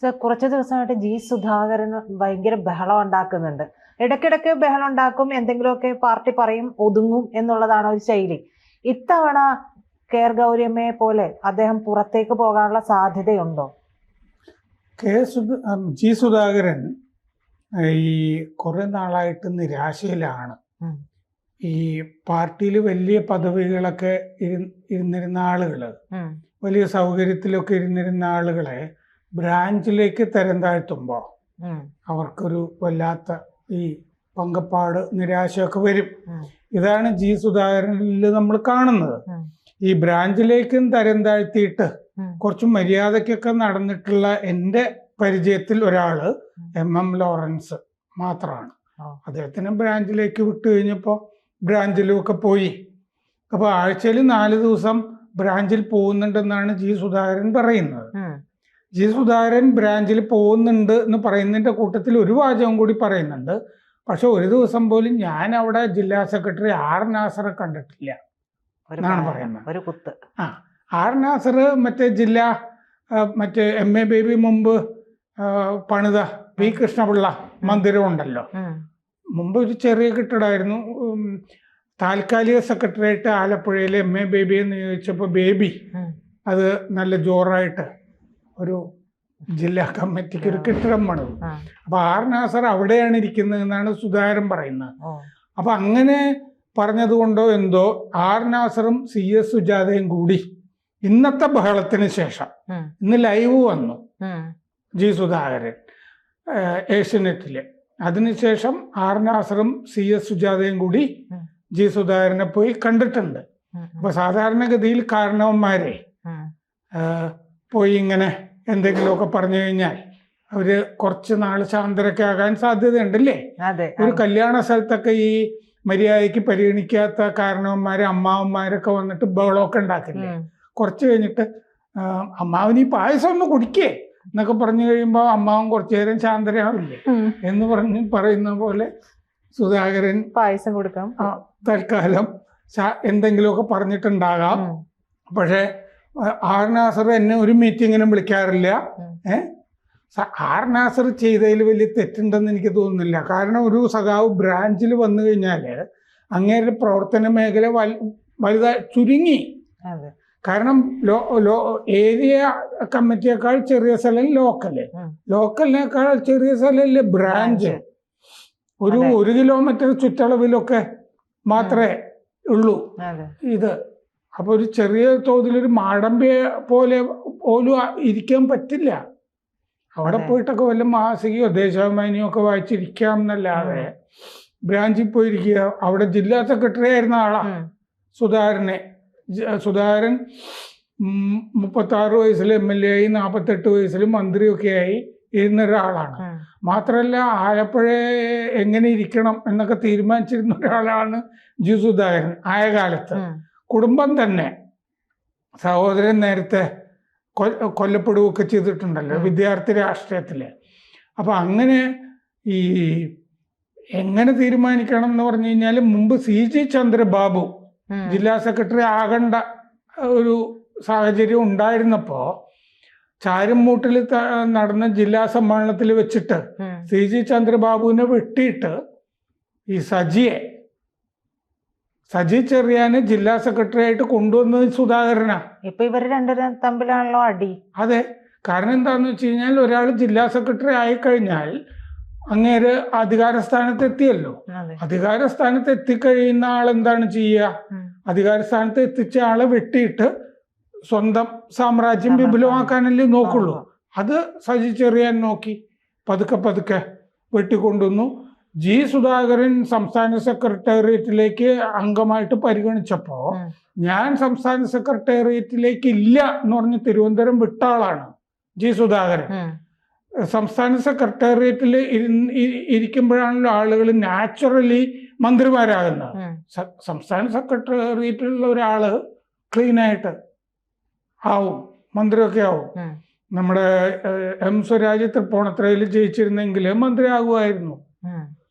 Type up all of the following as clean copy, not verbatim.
Sir, കുറച്ച് ദിവസമായിട്ട് G Sudhakaran ഭയങ്കര ബഹളം ഉണ്ടാക്കുന്നുണ്ട്. ഇടയ്ക്കിടയ്ക്ക് ബഹളം ഉണ്ടാക്കും, എന്തെങ്കിലുമൊക്കെ പാർട്ടി പറയും, ഒതുങ്ങും എന്നുള്ളതാണ് ഒരു ശൈലി. ഇത്തവണ കെയർ ഗൗരിയമ്മയെ പോലെ അദ്ദേഹം പുറത്തേക്ക് പോകാനുള്ള സാധ്യതയുണ്ടോ? ജി സുധാകരൻ ഈ കുറെ നാളായിട്ട് നിരാശയിലാണ്. ഈ പാർട്ടിയിൽ വലിയ പദവികളൊക്കെ ഇരുന്നിരുന്ന ആളുകള്, വലിയ സൗകര്യത്തിലൊക്കെ ഇരുന്നിരുന്ന ആളുകളെ ബ്രാഞ്ചിലേക്ക് തരം താഴ്ത്തുമ്പോ അവർക്കൊരു വല്ലാത്ത ഈ പങ്കപ്പാട്, നിരാശയൊക്കെ വരും. ഇതാണ് ജി സുധാകരനിൽ നമ്മൾ കാണുന്നത്. ഈ ബ്രാഞ്ചിലേക്കും തരം താഴ്ത്തിയിട്ട് കുറച്ച് മര്യാദക്കൊക്കെ നടന്നിട്ടുള്ള എൻ്റെ പരിചയത്തിൽ ഒരാള് MM ലോറൻസ് മാത്രമാണ്. അദ്ദേഹത്തിന് ബ്രാഞ്ചിലേക്ക് വിട്ടു കഴിഞ്ഞപ്പോൾ ബ്രാഞ്ചിലും ഒക്കെ പോയി. അപ്പൊ ആഴ്ചയിൽ 4 ദിവസം ബ്രാഞ്ചിൽ പോകുന്നുണ്ടെന്നാണ് ജി സുധാകരൻ പറയുന്നത്. ജി സുധാകരൻ ബ്രാഞ്ചിൽ പോകുന്നുണ്ട് എന്ന് പറയുന്നതിന്റെ കൂട്ടത്തിൽ ഒരു വാചകം കൂടി പറയുന്നുണ്ട്. പക്ഷെ ഒരു ദിവസം പോലും ഞാൻ അവിടെ ജില്ലാ സെക്രട്ടറി R നാസറെ കണ്ടിട്ടില്ല എന്നാണ് പറയുന്നത്. R നാസർ മറ്റേ ജില്ലാ മറ്റേ MA ബേബി മുമ്പ് പണിത P കൃഷ്ണപിള്ള മന്ദിരം ഉണ്ടല്ലോ, മുമ്പ് ഒരു ചെറിയ കെട്ടിടമായിരുന്നു. താൽക്കാലിക സെക്രട്ടറിയായിട്ട് ആലപ്പുഴയിലെ MA ബേബി എന്ന് ചോദിച്ചപ്പോൾ ബേബി അത് നല്ല ജോറായിട്ട് ഒരു ജില്ലാ കമ്മിറ്റിക്ക് ഒരു കെട്ടിടം പണിതു. അപ്പൊ R നാസർ അവിടെയാണ് ഇരിക്കുന്നത് എന്നാണ് സുധാകരൻ പറയുന്നത്. അപ്പൊ അങ്ങനെ പറഞ്ഞതുകൊണ്ടോ എന്തോ R നാസറും CS സുജാതയും കൂടി ഇന്നത്തെ ബഹളത്തിന് ശേഷം ഇന്ന് ലൈവ് വന്നു ജി സുധാകരൻ ഏഷ്യനെറ്റില്. അതിനുശേഷം R നാസറും CS സുജാതയും കൂടി ജി സുധാകരനെ പോയി കണ്ടിട്ടുണ്ട്. അപ്പൊ സാധാരണഗതിയിൽ കാരണവന്മാരെ പോയി ഇങ്ങനെ എന്തെങ്കിലുമൊക്കെ പറഞ്ഞു കഴിഞ്ഞാൽ അവര് കുറച്ച് നാള് ശാന്തരൊക്കെ ആകാൻ സാധ്യതയുണ്ടല്ലേ. ഒരു കല്യാണ സ്ഥലത്തൊക്കെ ഈ മര്യാദയ്ക്ക് പരിഗണിക്കാത്ത കാരണവന്മാരെ, അമ്മാവന്മാരൊക്കെ വന്നിട്ട് ബഹളമൊക്കെ ഉണ്ടാക്കില്ലേ. കുറച്ച് കഴിഞ്ഞിട്ട് അമ്മാവന് ഈ പായസം ഒന്ന് കുടിക്കേ എന്നൊക്കെ പറഞ്ഞു കഴിയുമ്പോൾ അമ്മാവൻ കുറച്ചു നേരം ശാന്തരാവില്ലേ എന്ന് പറയുന്ന പോലെ സുധാകരൻ പായസം കൊടുക്കാം, തൽക്കാലം എന്തെങ്കിലുമൊക്കെ പറഞ്ഞിട്ടുണ്ടാകാം. പക്ഷെ R നാസർ എന്നെ ഒരു മീറ്റിങ്ങിനും വിളിക്കാറില്ല. R നാസർ ചെയ്തതിൽ വലിയ തെറ്റുണ്ടെന്ന് എനിക്ക് തോന്നുന്നില്ല. കാരണം ഒരു സഖാവ് ബ്രാഞ്ചിൽ വന്നു കഴിഞ്ഞാല് അങ്ങേരുടെ പ്രവർത്തന മേഖല വലുതായി ചുരുങ്ങി. കാരണം ഏരിയ കമ്മിറ്റിയേക്കാൾ ചെറിയ സ്ഥലം ലോക്കലിനേക്കാൾ ചെറിയ സ്ഥലമല്ലേ ബ്രാഞ്ച്. ഒരു 1 കിലോമീറ്റർ ചുറ്റളവിലൊക്കെ മാത്രമേ ഉള്ളൂ ഇത്. അപ്പൊ ഒരു ചെറിയ തോതിലൊരു മാടമ്പിയെ പോലെ പോലും ഇരിക്കാൻ പറ്റില്ല. അവിടെ പോയിട്ടൊക്കെ വല്ല മാസികയോ ദേശാഭിമാനിയോ ഒക്കെ വായിച്ചിരിക്കാം എന്നല്ലാതെ ബ്രാഞ്ചിൽ പോയിരിക്കുക. അവിടെ ജില്ലാ സെക്രട്ടറി ആയിരുന്ന ആളാ സുധാകരൻ 36 വയസ്സിൽ MLA ആയി, 48 വയസ്സിൽ മന്ത്രിയൊക്കെ ആയി ഇരുന്ന ഒരാളാണ്. മാത്രമല്ല ആലപ്പുഴ എങ്ങനെ ഇരിക്കണം എന്നൊക്കെ തീരുമാനിച്ചിരുന്ന ഒരാളാണ് ജി സുധാകരൻ ആയ കാലത്ത്. കുടുംബം തന്നെ, സഹോദരൻ നേരത്തെ കൊല്ലപ്പെടുകയൊക്കെ ചെയ്തിട്ടുണ്ടല്ലോ വിദ്യാർത്ഥി രാഷ്ട്രീയത്തില്. അപ്പൊ അങ്ങനെ ഈ എങ്ങനെ തീരുമാനിക്കണം എന്ന് പറഞ്ഞു കഴിഞ്ഞാൽ മുമ്പ് CG ചന്ദ്രബാബു ജില്ലാ സെക്രട്ടറി ആകേണ്ട ഒരു സാഹചര്യം ഉണ്ടായിരുന്നപ്പോ ചാരുംമൂട്ടിൽ നടന്ന ജില്ലാ സമ്മേളനത്തിൽ വെച്ചിട്ട് CG ചന്ദ്രബാബുവിനെ വെട്ടിയിട്ട് ഈ സജി ചെറിയാന് ജില്ലാ സെക്രട്ടറി ആയിട്ട് കൊണ്ടുവന്നത് സുധാകരനാ. ഇപ്പൊ ഇവർ രണ്ടുപേരും തമ്മിലാണല്ലോ അടി. അതെ, കാരണം എന്താന്ന് വെച്ച് കഴിഞ്ഞാൽ ഒരാൾ ജില്ലാ സെക്രട്ടറി ആയിക്കഴിഞ്ഞാൽ അങ്ങേര് അധികാരസ്ഥാനത്ത് എത്തിയല്ലോ. അധികാരസ്ഥാനത്ത് എത്തിക്കഴിയുന്ന ആൾ എന്താണ് ചെയ്യുക? അധികാരസ്ഥാനത്ത് എത്തിച്ച ആളെ വെട്ടിയിട്ട് സ്വന്തം സാമ്രാജ്യം വിപുലമാക്കാനല്ലേ നോക്കുള്ളൂ. അത് സജി ചെറിയാൻ നോക്കി പതുക്കെ വെട്ടിക്കൊണ്ടുവന്നു. ജി സുധാകരൻ സംസ്ഥാന സെക്രട്ടേറിയറ്റിലേക്ക് അംഗമായിട്ട് പരിഗണിച്ചപ്പോ ഞാൻ സംസ്ഥാന സെക്രട്ടേറിയറ്റിലേക്ക് ഇല്ല എന്ന് പറഞ്ഞ് തിരുവനന്തപുരം വിട്ട ആളാണ് ജി സുധാകരൻ. സംസ്ഥാന സെക്രട്ടേറിയറ്റിൽ ഇരിക്കുമ്പോഴാണല്ലോ ആളുകൾ നാച്ചുറലി മന്ത്രിമാരാകുന്നത്. സംസ്ഥാന സെക്രട്ടേറിയറ്റിലുള്ള ഒരാള് ക്ലീനായിട്ട് ആവും, മന്ത്രിയൊക്കെ ആവും. നമ്മുടെ M സ്വരാജ് തൃപ്പൂണിത്തുറയിൽ ജയിച്ചിരുന്നെങ്കിൽ മന്ത്രി ആകുമായിരുന്നു.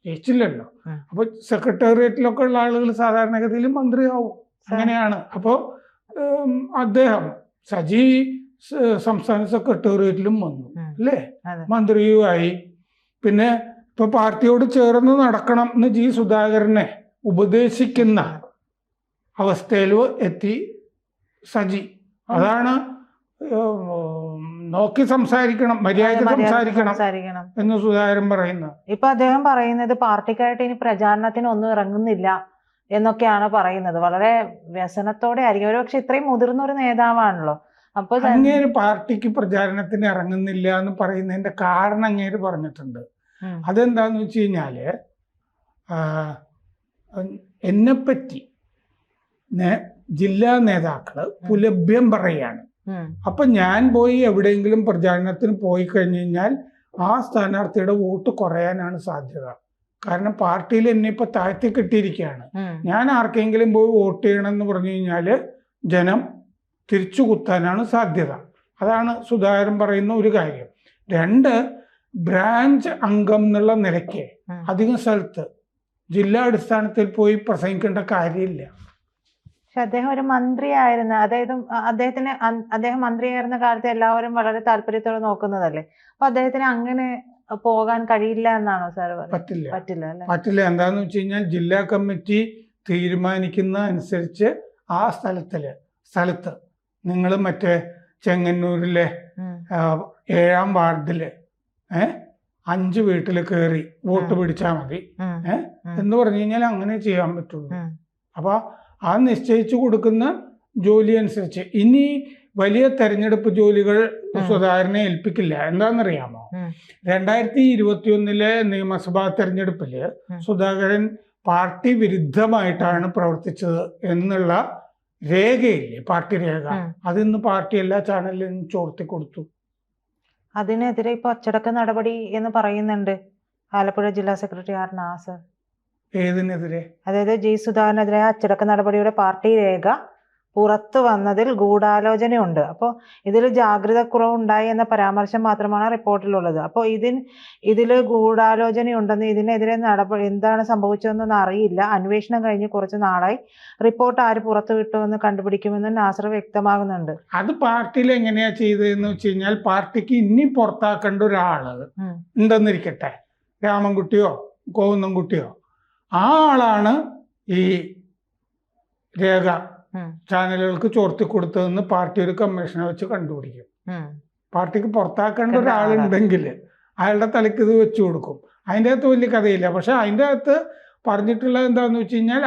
ജയിച്ചില്ലല്ലോ. അപ്പൊ സെക്രട്ടേറിയറ്റിലൊക്കെ ഉള്ള ആളുകൾ സാധാരണഗതിയിൽ മന്ത്രിയാവും. അങ്ങനെയാണ്. അപ്പോൾ അദ്ദേഹം സജി സംസ്ഥാന സെക്രട്ടേറിയറ്റിലും വന്നു അല്ലേ, അതെ. മന്ത്രിയുമായി. പിന്നെ ഇപ്പൊ പാർട്ടിയോട് ചേർന്ന് നടക്കണം എന്ന് ജി സുധാകരനെ ഉപദേശിക്കുന്ന അവസ്ഥയിൽ എത്തി സജി. അതാണ് നോക്കി സംസാരിക്കണം, മര്യാദയ്ക്ക് സംസാരിക്കണം എന്ന് സുധാകരൻ പറയുന്നത്. ഇപ്പൊ അദ്ദേഹം പറയുന്നത് പാർട്ടിക്കായിട്ട് ഇനി പ്രചാരണത്തിന് ഒന്നും ഇറങ്ങുന്നില്ല എന്നൊക്കെയാണ് പറയുന്നത്. വളരെ വ്യസനത്തോടെ ആയിരിക്കും. ഒരു പക്ഷെ ഇത്രയും മുതിർന്ന ഒരു നേതാവാണല്ലോ. അപ്പൊ അങ്ങേര് പാർട്ടിക്ക് പ്രചാരണത്തിന് ഇറങ്ങുന്നില്ല എന്ന് പറയുന്നതിന്റെ കാരണം അങ്ങേര് പറഞ്ഞിട്ടുണ്ട്. അതെന്താന്ന് വെച്ച് കഴിഞ്ഞാല് എന്നെപ്പറ്റി ജില്ലാ നേതാക്കള് പുലഭ്യം പറയാണ്. അപ്പൊ ഞാൻ പോയി എവിടെയെങ്കിലും പ്രചാരണത്തിന് പോയി കഴിഞ്ഞു കഴിഞ്ഞാൽ ആ സ്ഥാനാർത്ഥിയുടെ വോട്ട് കുറയാനാണ് സാധ്യത. കാരണം പാർട്ടിയിൽ എന്നെ ഇപ്പൊ താഴ്ത്തി കിട്ടിയിരിക്കുകയാണ്. ഞാൻ ആർക്കെങ്കിലും പോയി വോട്ട് ചെയ്യണം എന്ന് പറഞ്ഞു കഴിഞ്ഞാല് ജനം തിരിച്ചു കുത്താനാണ് സാധ്യത. അതാണ് സുധാകരൻ പറയുന്ന ഒരു കാര്യം. 2, ബ്രാഞ്ച് അംഗം എന്നുള്ള നിലയ്ക്ക് അധികം സ്ഥലത്ത് ജില്ലാ അടിസ്ഥാനത്തിൽ പോയി പ്രസംഗിക്കേണ്ട കാര്യമില്ല. പക്ഷെ അദ്ദേഹം ഒരു മന്ത്രിയായിരുന്ന, അതായത് അദ്ദേഹം മന്ത്രിയായിരുന്ന കാലത്ത് എല്ലാവരും വളരെ താല്പര്യത്തോടെ നോക്കുന്നതല്ലേ. അപ്പൊ അദ്ദേഹത്തിന് അങ്ങനെ പോകാൻ കഴിയില്ല എന്നാണോ സാർ? പറ്റില്ല. എന്താന്ന് വെച്ച് കഴിഞ്ഞാൽ ജില്ലാ കമ്മിറ്റി തീരുമാനിക്കുന്ന അനുസരിച്ച് ആ സ്ഥലത്ത് നിങ്ങൾ മറ്റേ ചെങ്ങന്നൂരിലെ 7ാം വാർഡില് 5 വീട്ടിൽ കയറി വോട്ട് പിടിച്ചാൽ മതി എന്ന് പറഞ്ഞു കഴിഞ്ഞാൽ അങ്ങനെ ചെയ്യാൻ പറ്റുള്ളൂ. അപ്പൊ ആ നിശ്ചയിച്ചു കൊടുക്കുന്ന ജോലി അനുസരിച്ച് ഇനി വലിയ തെരഞ്ഞെടുപ്പ് ജോലികൾ സുധാകരനെ ഏൽപ്പിക്കില്ല. എന്താണെന്നറിയാമോ? 2021 നിയമസഭാ തെരഞ്ഞെടുപ്പില് സുധാകരൻ പാർട്ടി വിരുദ്ധമായിട്ടാണ് പ്രവർത്തിച്ചത് എന്നുള്ള രേഖയില്ലേ, പാർട്ടി രേഖ, അതിന്ന് പാർട്ടി എല്ലാ ചാനലിലും ചോർത്തി കൊടുത്തു. അതിനെതിരെ ഇപ്പൊ അച്ചടക്ക നടപടി എന്ന് പറയുന്നുണ്ട് ആലപ്പുഴ ജില്ലാ സെക്രട്ടറി ആർ നാസർ. ഏതിനെതിരെ? അതായത് ജി സുധാകരനെതിരെ അച്ചടക്ക നടപടിയുടെ പാർട്ടി രേഖ പുറത്തു വന്നതിൽ ഗൂഢാലോചനയുണ്ട്. അപ്പോൾ ഇതിൽ ജാഗ്രത കുറവുണ്ടായി എന്ന പരാമർശം മാത്രമാണ് റിപ്പോർട്ടിലുള്ളത്. അപ്പോൾ ഇതിൽ ഗൂഢാലോചനയുണ്ടെന്ന്, ഇതിനെതിരെ എന്താണ് സംഭവിച്ചതെന്നൊന്നും അറിയില്ല. അന്വേഷണം കഴിഞ്ഞ് കുറച്ച് നാളായി. റിപ്പോർട്ട് ആര് പുറത്തുവിട്ടുവെന്ന് കണ്ടുപിടിക്കുമെന്ന് നാസർ വ്യക്തമാകുന്നുണ്ട്. അത് പാർട്ടിയിൽ എങ്ങനെയാ ചെയ്തതെന്ന് വെച്ച് കഴിഞ്ഞാൽ, പാർട്ടിക്ക് ഇനി പുറത്താക്കേണ്ട ഒരാള് ഉണ്ടെന്നിരിക്കട്ടെ, രാമൻകുട്ടിയോ ഗോവിന്ദൻകുട്ടിയോ, ആ ആളാണ് ഈ രേഖ ചാനലുകൾക്ക് ചോർത്തി കൊടുത്തതെന്ന് പാർട്ടി ഒരു കമ്മീഷനെ വെച്ച് കണ്ടുപിടിക്കും. പാർട്ടിക്ക് പുറത്താക്കേണ്ട ഒരാളുണ്ടെങ്കിൽ അയാളുടെ തലയ്ക്ക് ഇത് വെച്ചു കൊടുക്കും. അതിൻ്റെ അകത്ത് വലിയ കഥയില്ല. പക്ഷെ അതിൻ്റെ അകത്ത് പറഞ്ഞിട്ടുള്ളത് എന്താന്ന് വെച്ച് കഴിഞ്ഞാൽ,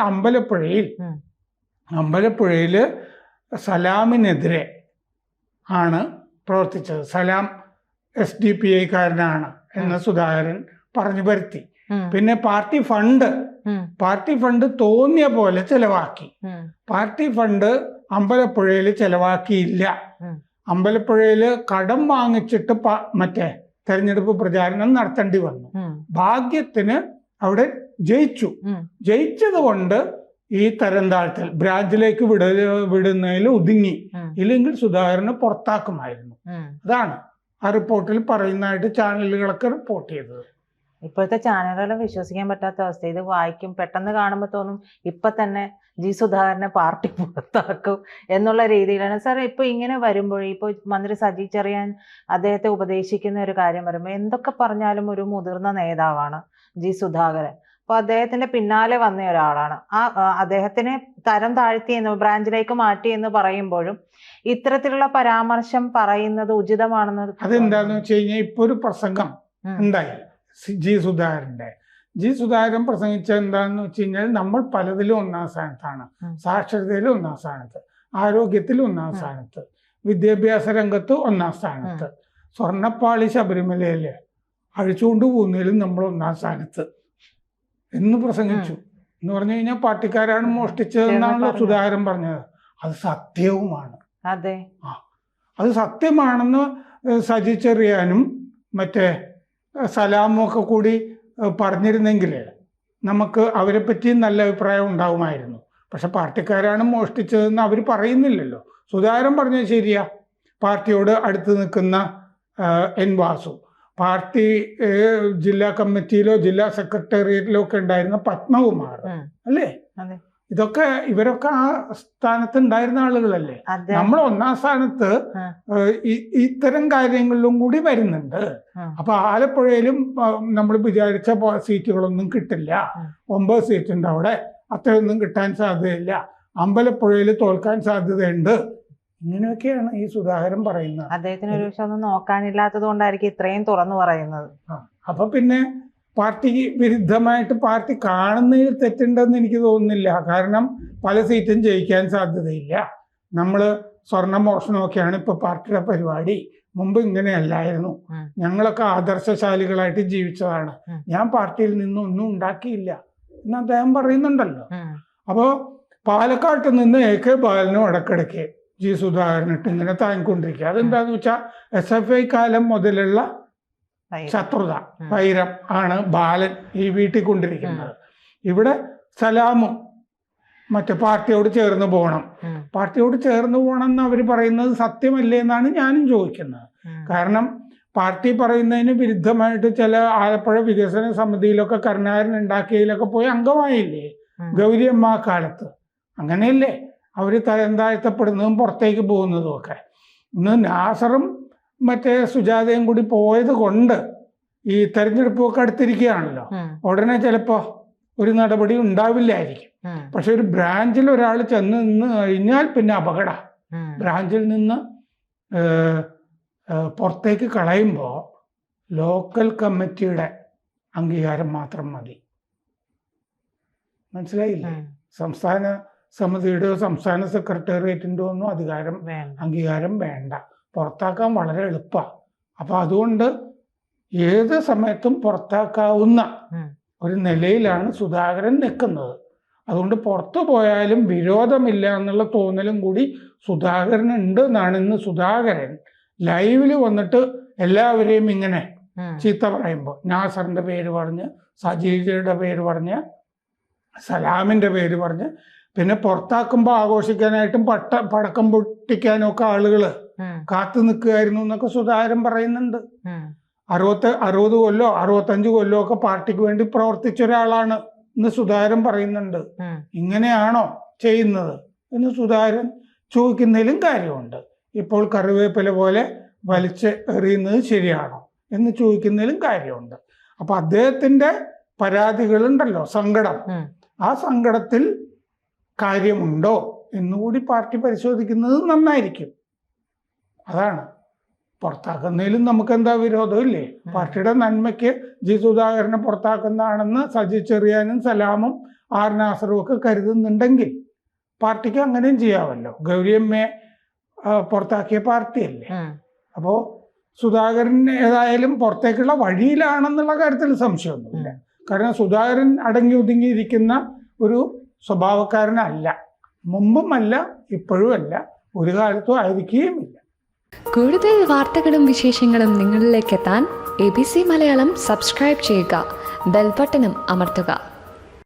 അമ്പലപ്പുഴയിൽ സലാമിനെതിരെ ആണ് പ്രവർത്തിച്ചത്. സലാം SDPI കാരനാണ് എന്ന് സുധാകരൻ പറഞ്ഞു വരുത്തി. പിന്നെ പാർട്ടി ഫണ്ട് തോന്നിയ പോലെ ചെലവാക്കി. Party fund അമ്പലപ്പുഴയിൽ ചെലവാക്കിയില്ല. അമ്പലപ്പുഴയിൽ കടം വാങ്ങിച്ചിട്ട് മറ്റേ തെരഞ്ഞെടുപ്പ് പ്രചാരണം നടത്തേണ്ടി വന്നു. ഭാഗ്യത്തിന് അവിടെ ജയിച്ചത് കൊണ്ട് ഈ തരം താഴ്ത്തൽ ബ്രാഞ്ചിലേക്ക് വിടുന്നതിൽ ഒതുങ്ങി. ഇല്ലെങ്കിൽ സുധാകരനെ പുറത്താക്കുമായിരുന്നു. അതാണ് ആ റിപ്പോർട്ടിൽ പറയുന്നതായിട്ട് ചാനലുകളൊക്കെ റിപ്പോർട്ട് ചെയ്തത്. ഇപ്പോഴത്തെ ചാനലുകളെ വിശ്വസിക്കാൻ പറ്റാത്ത അവസ്ഥ. ഇത് വായിക്കും, പെട്ടെന്ന് കാണുമ്പോൾ തോന്നും ഇപ്പൊ തന്നെ ജി സുധാകരനെ പാർട്ടി പുറത്താക്കും എന്നുള്ള രീതിയിലാണ് സാർ. ഇപ്പൊ ഇങ്ങനെ വരുമ്പോൾ, ഇപ്പൊ മന്ത്രി സജി ചെറിയാൻ അദ്ദേഹത്തെ ഉപദേശിക്കുന്ന ഒരു കാര്യം വരുമ്പോൾ, എന്തൊക്കെ പറഞ്ഞാലും ഒരു മുതിർന്ന നേതാവാണ് ജി സുധാകരൻ. അപ്പൊ അദ്ദേഹത്തിന്റെ പിന്നാലെ വന്ന ഒരാളാണ്. അദ്ദേഹത്തിനെ തരം താഴ്ത്തി എന്ന്, ബ്രാഞ്ചിലേക്ക് മാറ്റി എന്ന് പറയുമ്പോഴും ഇത്തരത്തിലുള്ള പരാമർശം പറയുന്നത് ഉചിതമാണെന്ന്. അതെന്താന്ന് വെച്ച് കഴിഞ്ഞാൽ, ഇപ്പൊ ഒരു പ്രസംഗം ഉണ്ടായി ജി സുധാകരൻ പ്രസംഗിച്ച എന്താന്ന് വെച്ച് കഴിഞ്ഞാൽ, നമ്മൾ പലതിലും 1ാം സ്ഥാനത്താണ്. സാക്ഷരതയിലും 1ാം സ്ഥാനത്ത്, ആരോഗ്യത്തിൽ 1ാം സ്ഥാനത്ത്, വിദ്യാഭ്യാസ രംഗത്ത് 1ാം സ്ഥാനത്ത്, സ്വർണ്ണപ്പാളി ശബരിമലയില് അഴിച്ചുകൊണ്ട് പോകുന്നതിലും നമ്മൾ 1ാം സ്ഥാനത്ത് എന്ന് പ്രസംഗിച്ചു. എന്ന് പറഞ്ഞു കഴിഞ്ഞാൽ പാർട്ടിക്കാരാണ് മോഷ്ടിച്ചതെന്നാണല്ലോ സുധാകരൻ പറഞ്ഞത്. അത് സത്യവുമാണ്. അതെ, അത് സത്യമാണെന്ന് സജി ചെറിയാനും മറ്റേ സലാമും ഒക്കെ കൂടി പറഞ്ഞിരുന്നെങ്കിൽ നമുക്ക് അവരെ പറ്റി നല്ല അഭിപ്രായം ഉണ്ടാവുമായിരുന്നു. പക്ഷെ പാർട്ടിക്കാരാണ് മോഷ്ടിച്ചതെന്ന് അവർ പറയുന്നില്ലല്ലോ. സുധാകരൻ പറഞ്ഞത് ശരിയാ. പാർട്ടിയോട് അടുത്ത് നിൽക്കുന്ന N വാസു, പാർട്ടി ജില്ലാ കമ്മിറ്റിയിലോ ജില്ലാ സെക്രട്ടേറിയറ്റിലോ ഒക്കെ ഉണ്ടായിരുന്ന പത്മകുമാർ അല്ലേ, ഇതൊക്കെ ഇവരൊക്കെ ആ സ്ഥാനത്ത് ഉണ്ടായിരുന്ന ആളുകളല്ലേ. നമ്മൾ ഒന്നാം സ്ഥാനത്ത് ഇത്തരം കാര്യങ്ങളിലും കൂടി വരുന്നുണ്ട്. അപ്പൊ ആലപ്പുഴയിലും നമ്മൾ വിചാരിച്ച സീറ്റുകളൊന്നും കിട്ടില്ല. 9 സീറ്റ് ഉണ്ട് അവിടെ, അത്രയൊന്നും കിട്ടാൻ സാധ്യതയില്ല. അമ്പലപ്പുഴയിൽ തോൽക്കാൻ സാധ്യതയുണ്ട്. ഇങ്ങനെയൊക്കെയാണ് ഈ സുധാകരൻ പറയുന്നത്. അദ്ദേഹത്തിന് ഒരു പക്ഷെ ഒന്നും നോക്കാനില്ലാത്തത് കൊണ്ടായിരിക്കും ഇത്രയും തുറന്നു പറയുന്നത്. അപ്പൊ പിന്നെ പാർട്ടി വിരുദ്ധമായിട്ട് പാർട്ടി കാണുന്നതിൽ തെറ്റുണ്ടെന്ന് എനിക്ക് തോന്നുന്നില്ല. കാരണം പല സീറ്റും ജയിക്കാൻ സാധ്യതയില്ല. നമ്മൾ സ്വർണ്ണമോഷണമൊക്കെയാണ് ഇപ്പൊ പാർട്ടിയുടെ പരിപാടി. മുമ്പ് ഇങ്ങനെയല്ലായിരുന്നു. ഞങ്ങളൊക്കെ ആദർശശാലികളായിട്ട് ജീവിച്ചതാണ്. ഞാൻ പാർട്ടിയിൽ നിന്നൊന്നും ഉണ്ടാക്കിയില്ല എന്ന് അദ്ദേഹം പറയുന്നുണ്ടല്ലോ. അപ്പോ പാലക്കാട്ട് നിന്ന് AK ബാലനും ഇടക്കിടയ്ക്ക് G സുധാകരനിട്ട് ഇങ്ങനെ താങ്ങിക്കൊണ്ടിരിക്കുക. അതെന്താന്ന് വെച്ചാൽ SFI കാലം മുതലുള്ള ശത്രുത, വൈരം ആണ് ബാലൻ ഈ വീട്ടിൽ കൊണ്ടിരിക്കുന്നത്. ഇവിടെ സലാമും മറ്റേ പാർട്ടിയോട് ചേർന്ന് പോകണം. പാർട്ടിയോട് ചേർന്ന് പോകണം എന്ന് അവർ പറയുന്നത് സത്യമല്ലേ എന്നാണ് ഞാനും ചോദിക്കുന്നത്. കാരണം പാർട്ടി പറയുന്നതിന് വിരുദ്ധമായിട്ട് ചില ആലപ്പുഴ വികസന സമിതിയിലൊക്കെ കരുണാകരൻ ഉണ്ടാക്കിയതിലൊക്കെ പോയി അംഗമായില്ലേ ഗൗരിയമ്മ കാലത്ത്. അങ്ങനെയല്ലേ അവർ തരം താഴ്ത്തപ്പെടുന്നതും പുറത്തേക്ക് പോകുന്നതും ഒക്കെ. ഇന്ന് നാസറും മറ്റേ സുജാതയും കൂടി പോയത് കൊണ്ട് ഈ തെരഞ്ഞെടുപ്പൊക്കെ അടുത്തിരിക്കുകയാണല്ലോ. ഉടനെ ചിലപ്പോ ഒരു നടപടി ഉണ്ടാവില്ലായിരിക്കും. പക്ഷെ ഒരു ബ്രാഞ്ചിൽ ഒരാൾ ചെന്ന് നിന്ന് കഴിഞ്ഞാൽ പിന്നെ അപകട. ബ്രാഞ്ചിൽ നിന്ന് പുറത്തേക്ക് കളയുമ്പോൾ ലോക്കൽ കമ്മിറ്റിയുടെ അംഗീകാരം മാത്രം മതി. മനസ്സിലായില്ലേ? സംസ്ഥാന സമിതിയുടെയോ സംസ്ഥാന സെക്രട്ടേറിയറ്റിൻ്റെയോ ഒന്നും അംഗീകാരം വേണ്ട. പുറത്താക്കാൻ വളരെ എളുപ്പമാണ്. അപ്പൊ അതുകൊണ്ട് ഏത് സമയത്തും പുറത്താക്കാവുന്ന ഒരു നിലയിലാണ് സുധാകരൻ നിൽക്കുന്നത്. അതുകൊണ്ട് പുറത്തു പോയാലും വിരോധമില്ല എന്നുള്ള തോന്നലും കൂടി സുധാകരൻ ഉണ്ട് എന്നാണ് ഇന്ന് സുധാകരൻ ലൈവില് വന്നിട്ട് എല്ലാവരെയും ഇങ്ങനെ ചീത്ത പറയുമ്പോൾ നാസറിന്റെ പേര് പറഞ്ഞ്, സജീജയുടെ പേര് പറഞ്ഞ്, സലാമിന്റെ പേര് പറഞ്ഞ്, പിന്നെ പുറത്താക്കുമ്പോൾ ആഘോഷിക്കാനായിട്ടും പടക്കം പൊട്ടിക്കാനും ഒക്കെ ആളുകള് കാത്തു നിൽക്കുകയായിരുന്നു എന്നൊക്കെ സുധാകരൻ പറയുന്നുണ്ട്. 60 കൊല്ലോ 65 കൊല്ലോ ഒക്കെ പാർട്ടിക്ക് വേണ്ടി പ്രവർത്തിച്ച ഒരാളാണ് എന്ന് സുധാകരൻ പറയുന്നുണ്ട്. ഇങ്ങനെയാണോ ചെയ്യുന്നത് എന്ന് സുധാകരൻ ചോദിക്കുന്നതിലും കാര്യമുണ്ട്. ഇപ്പോൾ കറിവേപ്പില പോലെ വലിച്ച് എറിയുന്നത് ശരിയാണോ എന്ന് ചോദിക്കുന്നതിലും കാര്യമുണ്ട്. അപ്പൊ അദ്ദേഹത്തിന്റെ പരാതികളുണ്ടല്ലോ, സങ്കടം, ആ സങ്കടത്തിൽ കാര്യമുണ്ടോ എന്നുകൂടി പാർട്ടി പരിശോധിക്കുന്നത് നന്നായിരിക്കും. അതാണ്. പുറത്താക്കുന്നതിലും നമുക്കെന്താ വിരോധമില്ലേ? പാർട്ടിയുടെ നന്മയ്ക്ക് G സുധാകരനെ പുറത്താക്കുന്നതാണെന്ന് സജി ചെറിയാനും സലാമും R നാസറും ഒക്കെ കരുതുന്നുണ്ടെങ്കിൽ പാർട്ടിക്ക് അങ്ങനെയും ചെയ്യാമല്ലോ. ഗൗരിയമ്മയെ പുറത്താക്കിയ പാർട്ടിയല്ലേ. അപ്പോ സുധാകരൻ ഏതായാലും പുറത്തേക്കുള്ള വഴിയിലാണെന്നുള്ള കാര്യത്തിൽ സംശയമൊന്നുമില്ല. കാരണം സുധാകരൻ അടങ്ങി ഒതുങ്ങിയിരിക്കുന്ന ഒരു സ്വഭാവക്കാരനല്ല. മുമ്പുമല്ല, ഇപ്പോഴുമല്ല, ഒരു കാലത്തും ആയിരിക്കുകയുമില്ല. കൂടുതൽ വാർത്തകളും വിശേഷങ്ങളും നിങ്ങളിലേക്ക് എത്താൻ ABC മലയാളം സബ്സ്ക്രൈബ് ചെയ്യുക, ബെൽ ബട്ടണും അമർത്തുക.